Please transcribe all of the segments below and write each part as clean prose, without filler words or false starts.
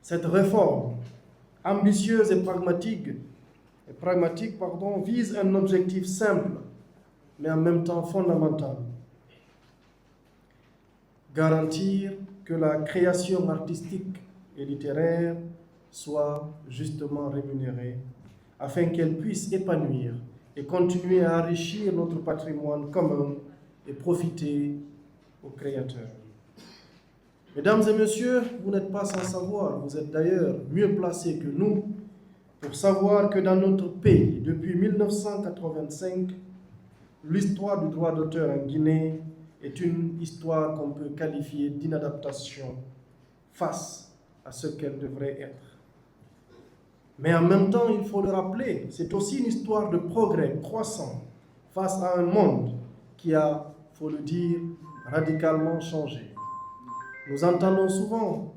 Cette réforme, ambitieuse et pragmatique, vise un objectif simple, mais en même temps fondamental. Garantir que la création artistique et littéraire soit justement rémunérée, afin qu'elle puisse épanouir et continuer à enrichir notre patrimoine commun et profiter aux créateurs. Mesdames et messieurs, vous n'êtes pas sans savoir, vous êtes d'ailleurs mieux placés que nous pour savoir que dans notre pays, depuis 1985, l'histoire du droit d'auteur en Guinée est une histoire qu'on peut qualifier d'inadaptation face à ce qu'elle devrait être. Mais en même temps, il faut le rappeler, c'est aussi une histoire de progrès croissant face à un monde qui a, il faut le dire, radicalement changé. Nous entendons souvent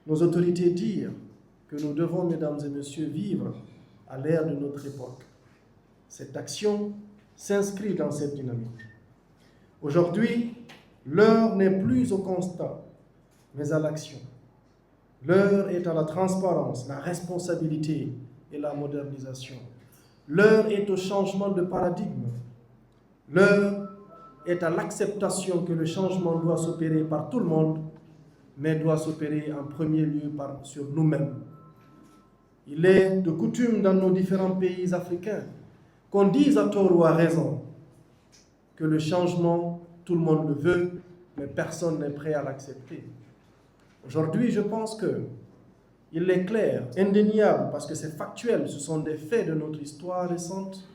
nos autorités dire que nous devons, mesdames et messieurs, vivre à l'ère de notre époque. Cette action s'inscrit dans cette dynamique. Aujourd'hui, l'heure n'est plus au constat, mais à l'action. L'heure est à la transparence, la responsabilité et la modernisation. L'heure est au changement de paradigme. L'heure est à l'acceptation que le changement doit s'opérer par tout le monde, mais doit s'opérer en premier lieu sur nous-mêmes. Il est de coutume dans nos différents pays africains qu'on dise à tort ou à raison que le changement, tout le monde le veut, mais personne n'est prêt à l'accepter. Aujourd'hui, je pense qu'il est clair, indéniable, parce que c'est factuel, ce sont des faits de notre histoire récente,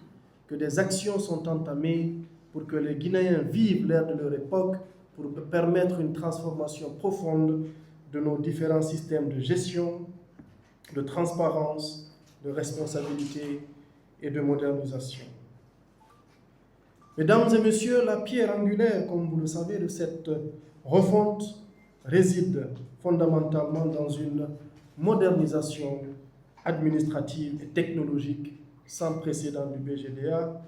que des actions sont entamées pour que les Guinéens vivent l'ère de leur époque, pour permettre une transformation profonde de nos différents systèmes de gestion, de transparence, de responsabilité et de modernisation. Mesdames et messieurs, la pierre angulaire, comme vous le savez, de cette refonte réside fondamentalement dans une modernisation administrative et technologique sans précédent du BGDA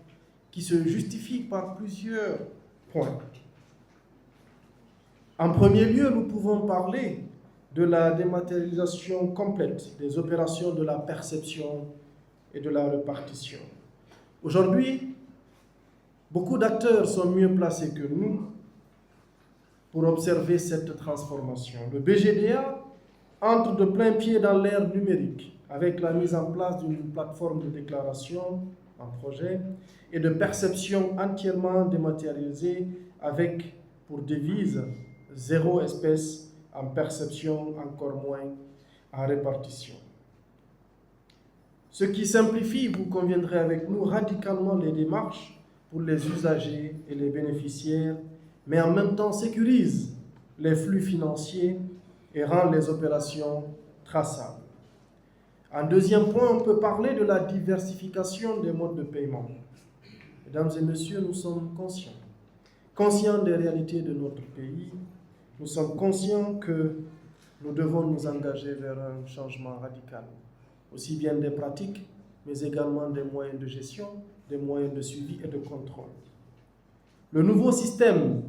qui se justifie par plusieurs points. En premier lieu, nous pouvons parler de la dématérialisation complète des opérations de la perception et de la répartition. Aujourd'hui, beaucoup d'acteurs sont mieux placés que nous pour observer cette transformation. Le BGDA entre de plein pied dans l'ère numérique avec la mise en place d'une plateforme de déclaration en projet et de perception entièrement dématérialisée avec pour devise zéro espèce en perception, encore moins en répartition. Ce qui simplifie, vous conviendrez avec nous, radicalement les démarches pour les usagers et les bénéficiaires, mais en même temps sécurise les flux financiers et rend les opérations traçables. En deuxième point, on peut parler de la diversification des modes de paiement. Mesdames et messieurs, nous sommes conscients des réalités de notre pays. Nous sommes conscients que nous devons nous engager vers un changement radical, aussi bien des pratiques, mais également des moyens de gestion, des moyens de suivi et de contrôle. Le nouveau système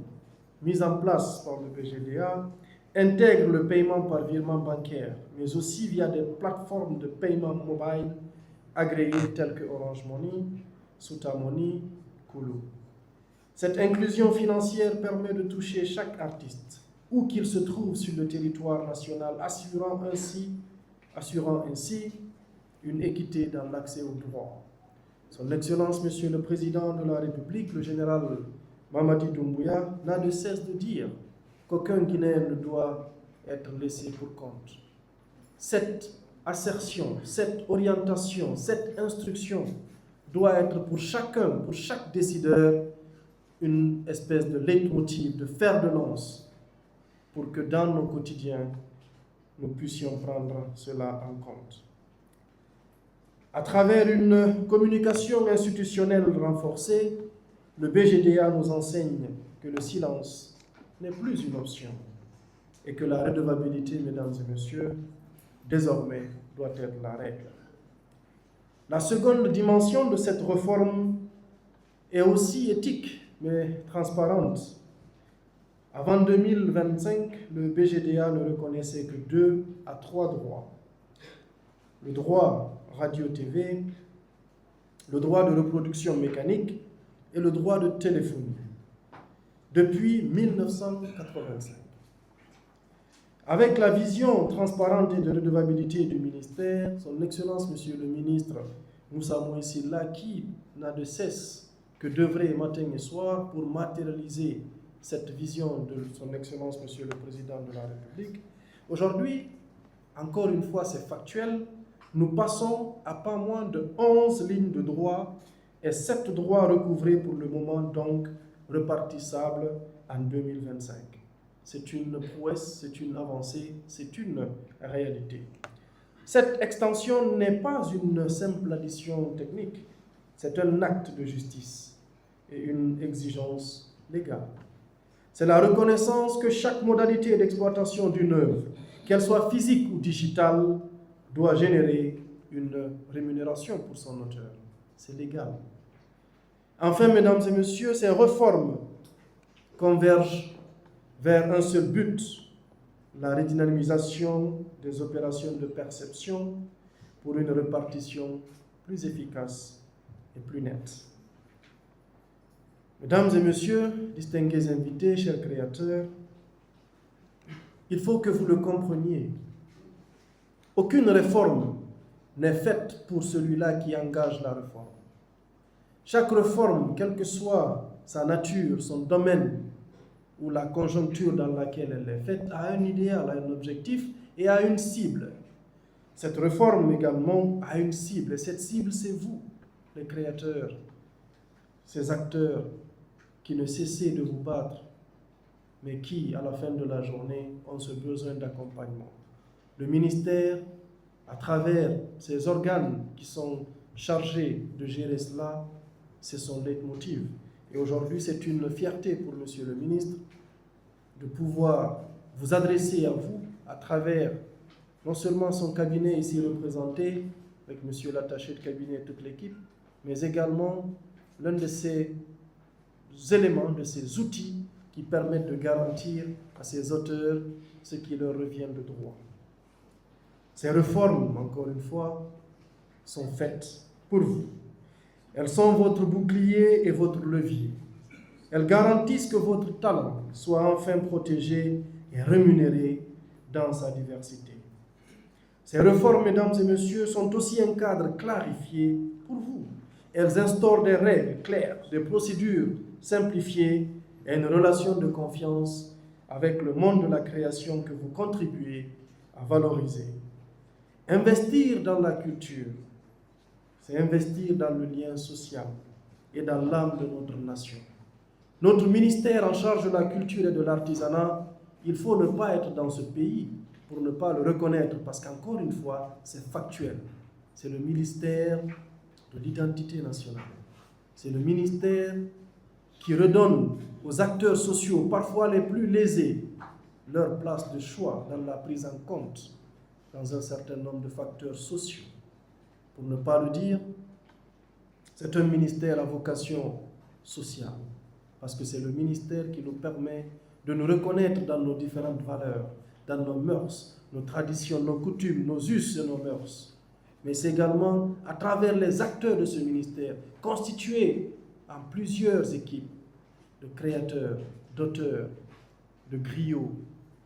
mis en place par le BGDA intègre le paiement par virement bancaire, mais aussi via des plateformes de paiement mobile agréées telles que Orange Money, Suta Money, Kulu. Cette inclusion financière permet de toucher chaque artiste, où qu'il se trouve sur le territoire national, assurant ainsi une équité dans l'accès aux droits. Son Excellence, Monsieur le Président de la République, le général Mamadi Doumbouya, n'a de cesse de dire qu'aucun Guinéen ne doit être laissé pour compte. Cette assertion, cette orientation, cette instruction doit être pour chacun, pour chaque décideur, une espèce de leitmotiv, de fer de lance, pour que dans nos quotidiens, nous puissions prendre cela en compte. À travers une communication institutionnelle renforcée, le BGDA nous enseigne que le silence n'est plus une option et que la redevabilité, mesdames et messieurs, désormais doit être la règle. La seconde dimension de cette réforme est aussi éthique, mais transparente. Avant 2025, le BGDA ne reconnaissait que 2 à 3 droits. Le droit radio-TV, le droit de reproduction mécanique et le droit de téléphonie. Depuis 1985. Avec la vision transparente et de redevabilité du ministère, son Excellence, Monsieur le ministre Moussa Moïsilla, qui n'a de cesse que d'œuvrer matin et soir pour matérialiser cette vision de son Excellence, Monsieur le Président de la République. Aujourd'hui, encore une fois, c'est factuel, nous passons à pas moins de 11 lignes de droit et 7 droits recouvrés pour le moment, donc repartissables en 2025. C'est une prouesse, c'est une avancée, c'est une réalité. Cette extension n'est pas une simple addition technique, c'est un acte de justice et une exigence légale. C'est la reconnaissance que chaque modalité d'exploitation d'une œuvre, qu'elle soit physique ou digitale, doit générer une rémunération pour son auteur. C'est légal. Enfin, mesdames et messieurs, ces réformes convergent vers un seul but, la redynamisation des opérations de perception pour une répartition plus efficace et plus nette. Mesdames et messieurs, distingués invités, chers créateurs, il faut que vous le compreniez. Aucune réforme n'est faite pour celui-là qui engage la réforme. Chaque réforme, quelle que soit sa nature, son domaine ou la conjoncture dans laquelle elle est faite, a un idéal, a un objectif et a une cible. Cette réforme également a une cible, et cette cible, c'est vous, les créateurs, ces acteurs qui ne cessez de vous battre, mais qui, à la fin de la journée, ont ce besoin d'accompagnement. Le ministère, à travers ses organes qui sont chargés de gérer cela, c'est son leitmotiv. Et aujourd'hui, c'est une fierté pour Monsieur le ministre de pouvoir vous adresser à vous à travers non seulement son cabinet ici représenté, avec Monsieur l'attaché de cabinet et toute l'équipe, mais également l'un de ces éléments, de ces outils qui permettent de garantir à ces auteurs ce qui leur revient de droit. Ces réformes, encore une fois, sont faites pour vous. Elles sont votre bouclier et votre levier. Elles garantissent que votre talent soit enfin protégé et rémunéré dans sa diversité. Ces réformes, mesdames et messieurs, sont aussi un cadre clarifié pour vous. Elles instaurent des règles claires, des procédures simplifiées et une relation de confiance avec le monde de la création que vous contribuez à valoriser. Investir dans la culture, c'est investir dans le lien social et dans l'âme de notre nation. Notre ministère en charge de la culture et de l'artisanat, il faut ne pas être dans ce pays pour ne pas le reconnaître, parce qu'encore une fois, c'est factuel. C'est le ministère de l'identité nationale. C'est le ministère qui redonne aux acteurs sociaux, parfois les plus lésés, leur place de choix dans la prise en compte dans un certain nombre de facteurs sociaux. Pour ne pas le dire, c'est un ministère à vocation sociale, parce que c'est le ministère qui nous permet de nous reconnaître dans nos différentes valeurs, dans nos mœurs, nos traditions, nos coutumes, nos us et nos mœurs. Mais c'est également à travers les acteurs de ce ministère, constitués en plusieurs équipes de créateurs, d'auteurs, de griots,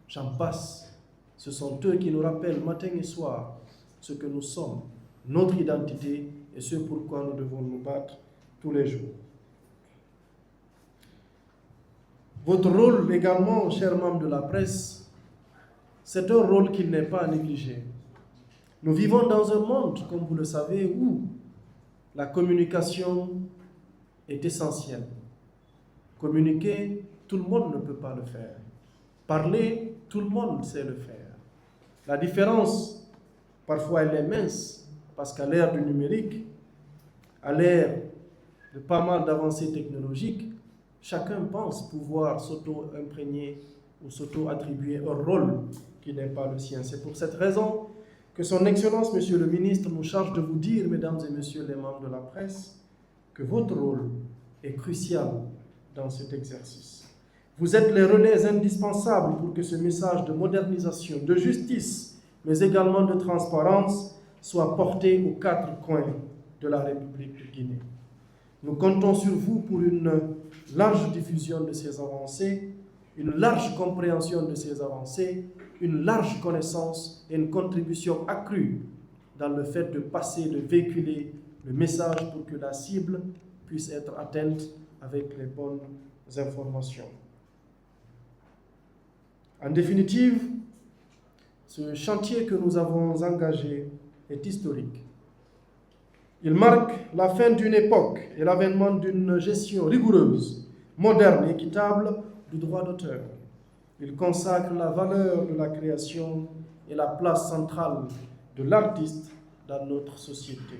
j'en passe. Ce sont eux qui nous rappellent matin et soir ce que nous sommes, notre identité et ce pourquoi nous devons nous battre tous les jours. Votre rôle également, chers membres de la presse, c'est un rôle qui n'est pas à négliger. Nous vivons dans un monde, comme vous le savez, où la communication est essentielle. Communiquer, tout le monde ne peut pas le faire. Parler, tout le monde sait le faire. La différence, parfois, elle est mince, parce qu'à l'ère du numérique, à l'ère de pas mal d'avancées technologiques, chacun pense pouvoir s'auto-imprégner ou s'auto-attribuer un rôle qui n'est pas le sien. C'est pour cette raison que son Excellence, Monsieur le Ministre, nous charge de vous dire, mesdames et messieurs les membres de la presse, que votre rôle est crucial dans cet exercice. Vous êtes les relais indispensables pour que ce message de modernisation, de justice, mais également de transparence soit porté aux quatre coins de la République de Guinée. Nous comptons sur vous pour une large diffusion de ces avancées, une large compréhension de ces avancées, une large connaissance et une contribution accrue dans le fait de passer, de véhiculer le message pour que la cible puisse être atteinte avec les bonnes informations. En définitive, ce chantier que nous avons engagé est historique. Il marque la fin d'une époque et l'avènement d'une gestion rigoureuse, moderne et équitable du droit d'auteur. Il consacre la valeur de la création et la place centrale de l'artiste dans notre société.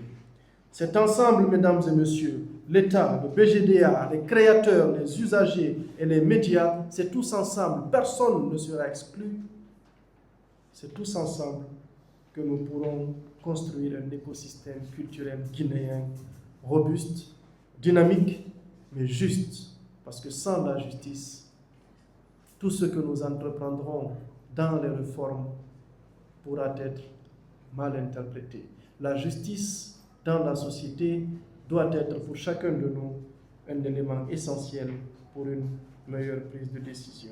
Cet ensemble, mesdames et messieurs, l'État, le BGDA, les créateurs, les usagers et les médias, c'est tous ensemble, personne ne sera exclu. C'est tous ensemble que nous pourrons construire un écosystème culturel guinéen robuste, dynamique, mais juste. Parce que sans la justice, tout ce que nous entreprendrons dans les réformes pourra être mal interprété. La justice dans la société doit être pour chacun de nous un élément essentiel pour une meilleure prise de décision.